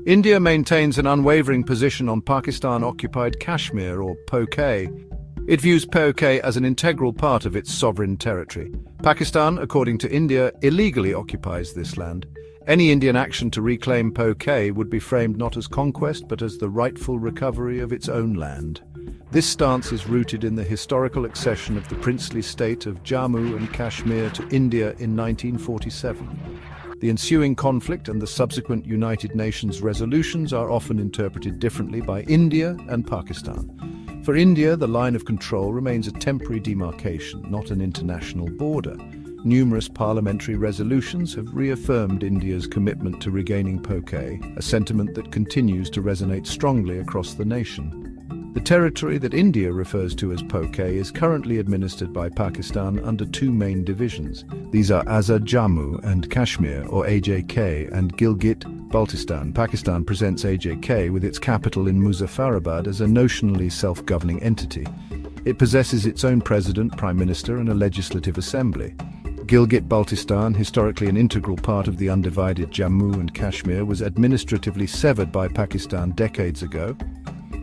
India maintains an unwavering position on Pakistan-occupied Kashmir, or PoK. It views PoK as an integral part of its sovereign territory. Pakistan, according to India, illegally occupies this land. Any Indian action to reclaim PoK would be framed not as conquest but as the rightful recovery of its own land. This stance is rooted in the historical accession of the princely state of Jammu and Kashmir to India in 1947. The ensuing conflict and the subsequent United Nations resolutions are often interpreted differently by India and Pakistan. For India, the line of control remains a temporary demarcation, not an international border. Numerous parliamentary resolutions have reaffirmed India's commitment to regaining PoK, a sentiment that continues to resonate strongly across the nation. The territory that India refers to as PoK is currently administered by Pakistan under two main divisions. These are Azad Jammu and Kashmir, or AJK, and Gilgit-Baltistan. Pakistan presents AJK with its capital in Muzaffarabad as a notionally self-governing entity. It possesses its own president, prime minister, and a legislative assembly. Gilgit-Baltistan, historically an integral part of the undivided Jammu and Kashmir, was administratively severed by Pakistan decades ago.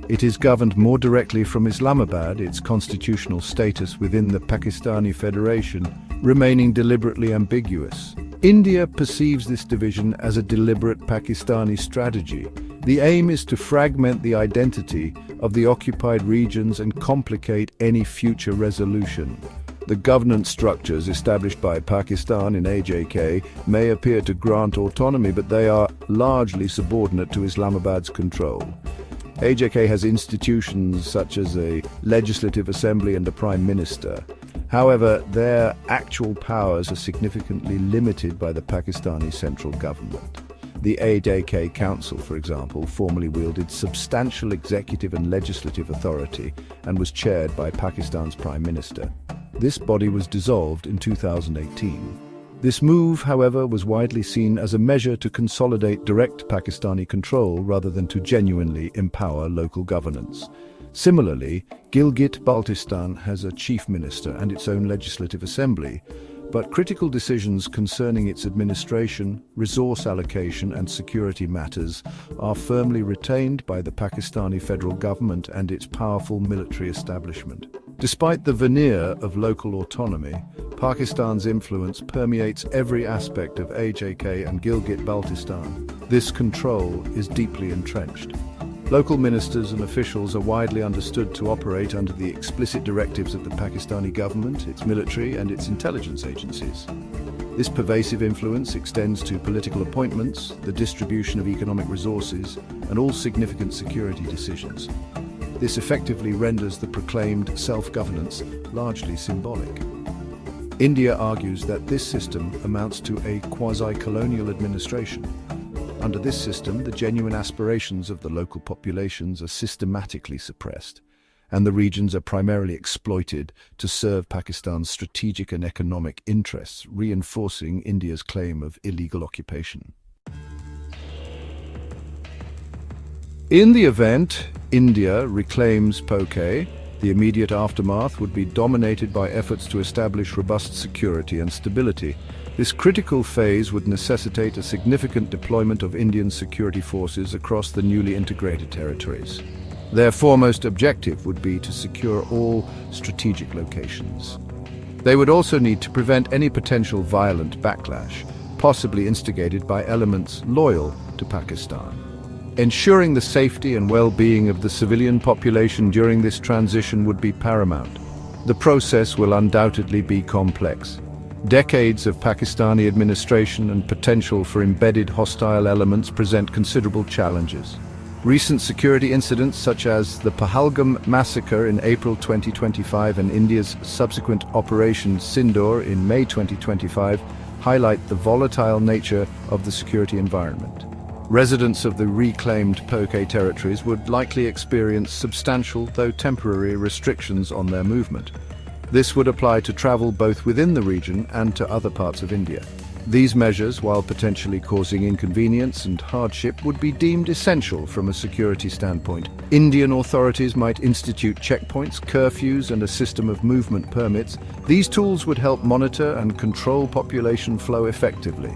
It is governed more directly from Islamabad, its constitutional status within the Pakistani Federation remaining deliberately ambiguous. India perceives this division as a deliberate Pakistani strategy. The aim is to fragment the identity of the occupied regions and complicate any future resolution. The governance structures established by Pakistan in AJK may appear to grant autonomy, but they are largely subordinate to Islamabad's control. AJK has institutions such as a legislative assembly and a prime minister. However, their actual powers are significantly limited by the Pakistani central government. The AJK Council, for example, formerly wielded substantial executive and legislative authority and was chaired by Pakistan's prime minister. This body was dissolved in 2018. This move, however, was widely seen as a measure to consolidate direct Pakistani control rather than to genuinely empower local governance. Similarly, Gilgit-Baltistan has a chief minister and its own legislative assembly, but critical decisions concerning its administration, resource allocation, and security matters are firmly retained by the Pakistani federal government and its powerful military establishment. Despite the veneer of local autonomy, Pakistan's influence permeates every aspect of AJK and Gilgit-Baltistan. This control is deeply entrenched. Local ministers and officials are widely understood to operate under the explicit directives of the Pakistani government, its military, and its intelligence agencies. This pervasive influence extends to political appointments, the distribution of economic resources, and all significant security decisions. This effectively renders the proclaimed self-governance largely symbolic. India argues that this system amounts to a quasi-colonial administration. Under this system, the genuine aspirations of the local populations are systematically suppressed, and the regions are primarily exploited to serve Pakistan's strategic and economic interests, reinforcing India's claim of illegal occupation. In the event India reclaims PoK, the immediate aftermath would be dominated by efforts to establish robust security and stability. This critical phase would necessitate a significant deployment of Indian security forces across the newly integrated territories. Their foremost objective would be to secure all strategic locations. They would also need to prevent any potential violent backlash, possibly instigated by elements loyal to Pakistan. Ensuring the safety and well-being of the civilian population during this transition would be paramount. The process will undoubtedly be complex. Decades of Pakistani administration and potential for embedded hostile elements present considerable challenges. Recent security incidents such as the Pahalgam massacre in April 2025 and India's subsequent Operation Sindoor in May 2025 highlight the volatile nature of the security environment. Residents of the reclaimed PoK territories would likely experience substantial, though temporary, restrictions on their movement. This would apply to travel both within the region and to other parts of India. These measures, while potentially causing inconvenience and hardship, would be deemed essential from a security standpoint. Indian authorities might institute checkpoints, curfews, and a system of movement permits. These tools would help monitor and control population flow effectively.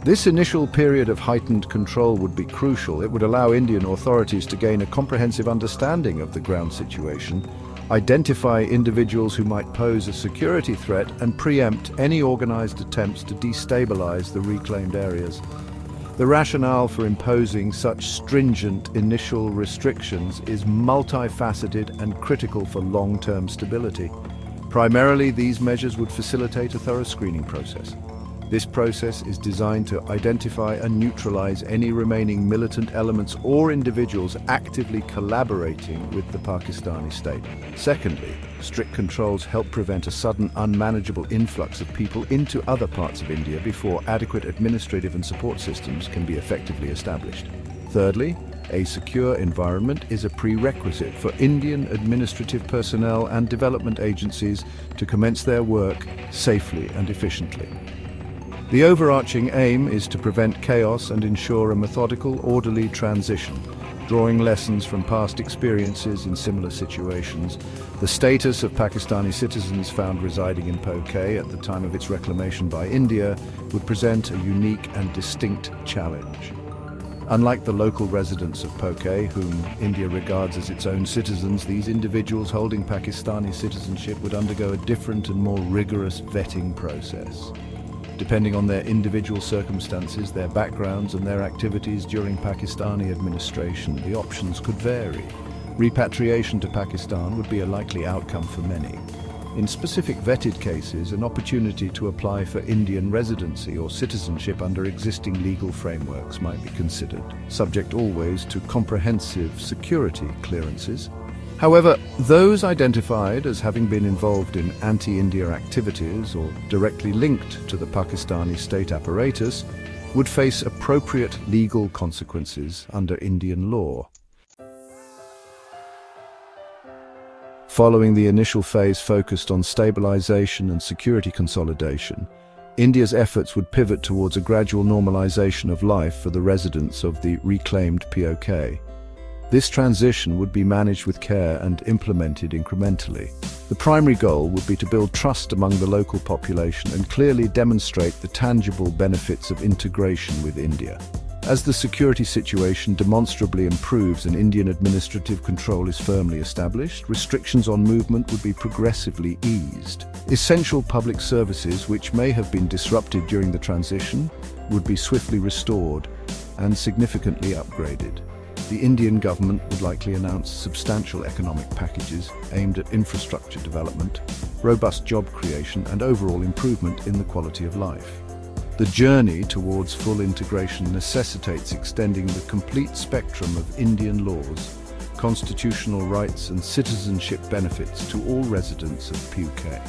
This initial period of heightened control would be crucial. It would allow Indian authorities to gain a comprehensive understanding of the ground situation, identify individuals who might pose a security threat, and preempt any organized attempts to destabilize the reclaimed areas. The rationale for imposing such stringent initial restrictions is multifaceted and critical for long-term stability. Primarily, these measures would facilitate a thorough screening process. This process is designed to identify and neutralize any remaining militant elements or individuals actively collaborating with the Pakistani state. Secondly, strict controls help prevent a sudden, unmanageable influx of people into other parts of India before adequate administrative and support systems can be effectively established. Thirdly, a secure environment is a prerequisite for Indian administrative personnel and development agencies to commence their work safely and efficiently. The overarching aim is to prevent chaos and ensure a methodical, orderly transition, drawing lessons from past experiences in similar situations. The status of Pakistani citizens found residing in PoK at the time of its reclamation by India would present a unique and distinct challenge. Unlike the local residents of PoK, whom India regards as its own citizens, these individuals holding Pakistani citizenship would undergo a different and more rigorous vetting process. Depending on their individual circumstances, their backgrounds and their activities during Pakistani administration, the options could vary. Repatriation to Pakistan would be a likely outcome for many. In specific vetted cases, an opportunity to apply for Indian residency or citizenship under existing legal frameworks might be considered, subject always to comprehensive security clearances. However, those identified as having been involved in anti-India activities or directly linked to the Pakistani state apparatus would face appropriate legal consequences under Indian law. Following the initial phase focused on stabilization and security consolidation, India's efforts would pivot towards a gradual normalization of life for the residents of the reclaimed PoK. This transition would be managed with care and implemented incrementally. The primary goal would be to build trust among the local population and clearly demonstrate the tangible benefits of integration with India. As the security situation demonstrably improves and Indian administrative control is firmly established, restrictions on movement would be progressively eased. Essential public services, which may have been disrupted during the transition, would be swiftly restored and significantly upgraded. The Indian government would likely announce substantial economic packages aimed at infrastructure development, robust job creation, and overall improvement in the quality of life. The journey towards full integration necessitates extending the complete spectrum of Indian laws, constitutional rights, and citizenship benefits to all residents of PoK.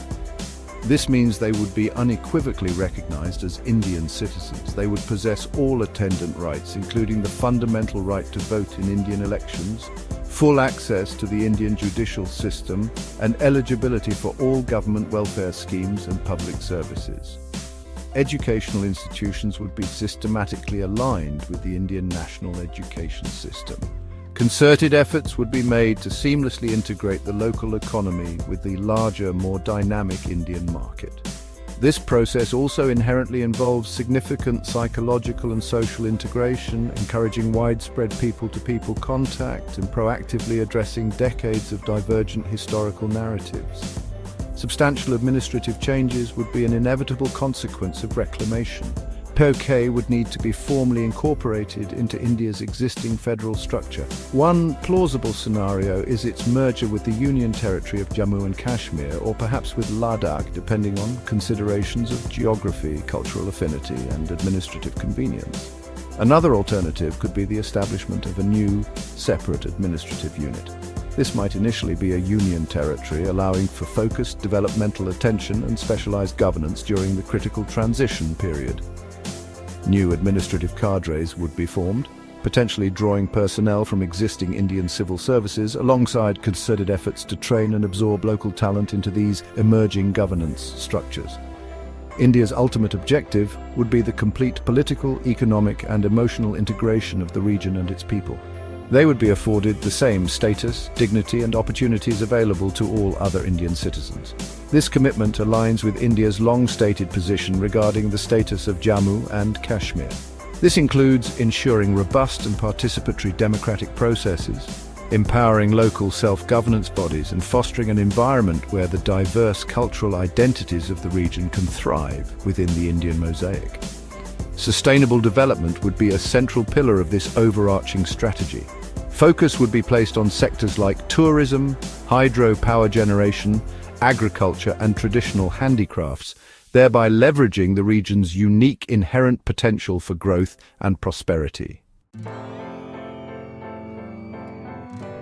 This means they would be unequivocally recognized as Indian citizens. They would possess all attendant rights, including the fundamental right to vote in Indian elections, full access to the Indian judicial system, and eligibility for all government welfare schemes and public services. Educational institutions would be systematically aligned with the Indian national education system. Concerted efforts would be made to seamlessly integrate the local economy with the larger, more dynamic Indian market. This process also inherently involves significant psychological and social integration, encouraging widespread people-to-people contact and proactively addressing decades of divergent historical narratives. Substantial administrative changes would be an inevitable consequence of reclamation. PoK would need to be formally incorporated into India's existing federal structure. One plausible scenario is its merger with the Union Territory of Jammu and Kashmir, or perhaps with Ladakh, depending on considerations of geography, cultural affinity, and administrative convenience. Another alternative could be the establishment of a new, separate administrative unit. This might initially be a union territory, allowing for focused developmental attention and specialized governance during the critical transition period. New administrative cadres would be formed, potentially drawing personnel from existing Indian civil services alongside concerted efforts to train and absorb local talent into these emerging governance structures. India's ultimate objective would be the complete political, economic, and emotional integration of the region and its people. They would be afforded the same status, dignity and opportunities available to all other Indian citizens. This commitment aligns with India's long-stated position regarding the status of Jammu and Kashmir. This includes ensuring robust and participatory democratic processes, empowering local self-governance bodies and fostering an environment where the diverse cultural identities of the region can thrive within the Indian mosaic. Sustainable development would be a central pillar of this overarching strategy. Focus would be placed on sectors like tourism, hydro power generation, agriculture and traditional handicrafts, thereby leveraging the region's unique inherent potential for growth and prosperity.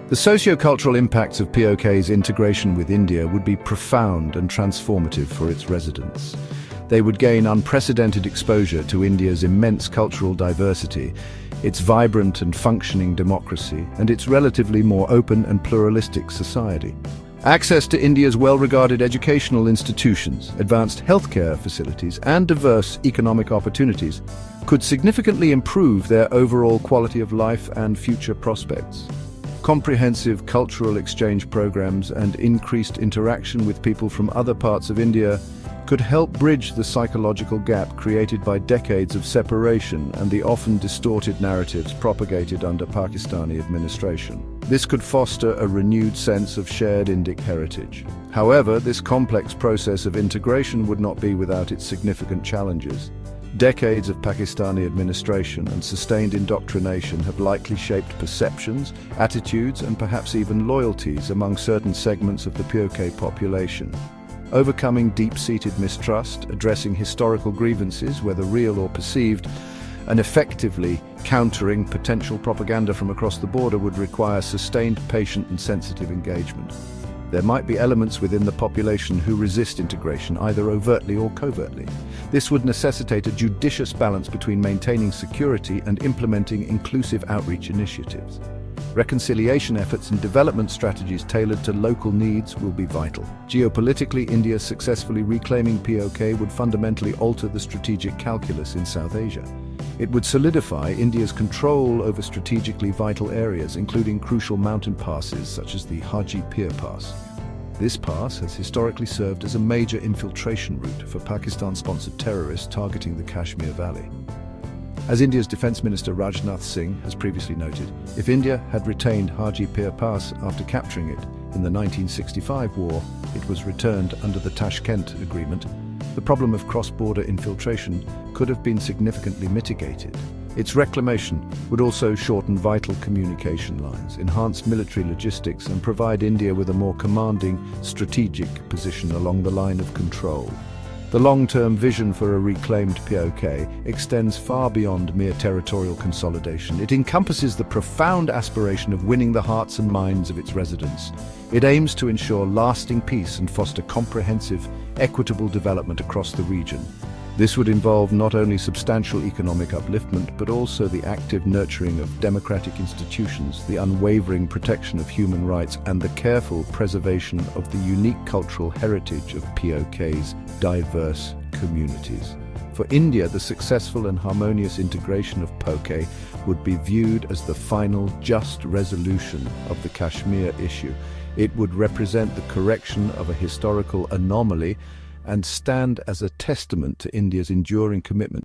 The socio-cultural impacts of PoK's integration with India would be profound and transformative for its residents. They would gain unprecedented exposure to India's immense cultural diversity, its vibrant and functioning democracy, and its relatively more open and pluralistic society. Access to India's well-regarded educational institutions, advanced healthcare facilities, and diverse economic opportunities could significantly improve their overall quality of life and future prospects. Comprehensive cultural exchange programs and increased interaction with people from other parts of India could help bridge the psychological gap created by decades of separation and the often distorted narratives propagated under Pakistani administration. This could foster a renewed sense of shared Indic heritage. However, this complex process of integration would not be without its significant challenges. Decades of Pakistani administration and sustained indoctrination have likely shaped perceptions, attitudes, and perhaps even loyalties among certain segments of the PoK population. Overcoming deep-seated mistrust, addressing historical grievances, whether real or perceived, and effectively countering potential propaganda from across the border would require sustained, patient, and sensitive engagement. There might be elements within the population who resist integration, either overtly or covertly. This would necessitate a judicious balance between maintaining security and implementing inclusive outreach initiatives. Reconciliation efforts and development strategies tailored to local needs will be vital. Geopolitically, India successfully reclaiming PoK would fundamentally alter the strategic calculus in South Asia. It would solidify India's control over strategically vital areas, including crucial mountain passes such as the Haji Pir Pass. This pass has historically served as a major infiltration route for Pakistan-sponsored terrorists targeting the Kashmir Valley. As India's Defence Minister Rajnath Singh has previously noted, if India had retained Haji Pir Pass after capturing it in the 1965 war, it was returned under the Tashkent Agreement, the problem of cross-border infiltration could have been significantly mitigated. Its reclamation would also shorten vital communication lines, enhance military logistics, and provide India with a more commanding strategic position along the line of control. The long-term vision for a reclaimed PoK extends far beyond mere territorial consolidation. It encompasses the profound aspiration of winning the hearts and minds of its residents. It aims to ensure lasting peace and foster comprehensive, equitable development across the region. This would involve not only substantial economic upliftment, but also the active nurturing of democratic institutions, the unwavering protection of human rights, and the careful preservation of the unique cultural heritage of PoK's diverse communities. For India, the successful and harmonious integration of PoK would be viewed as the final just resolution of the Kashmir issue. It would represent the correction of a historical anomaly and stand as a testament to India's enduring commitment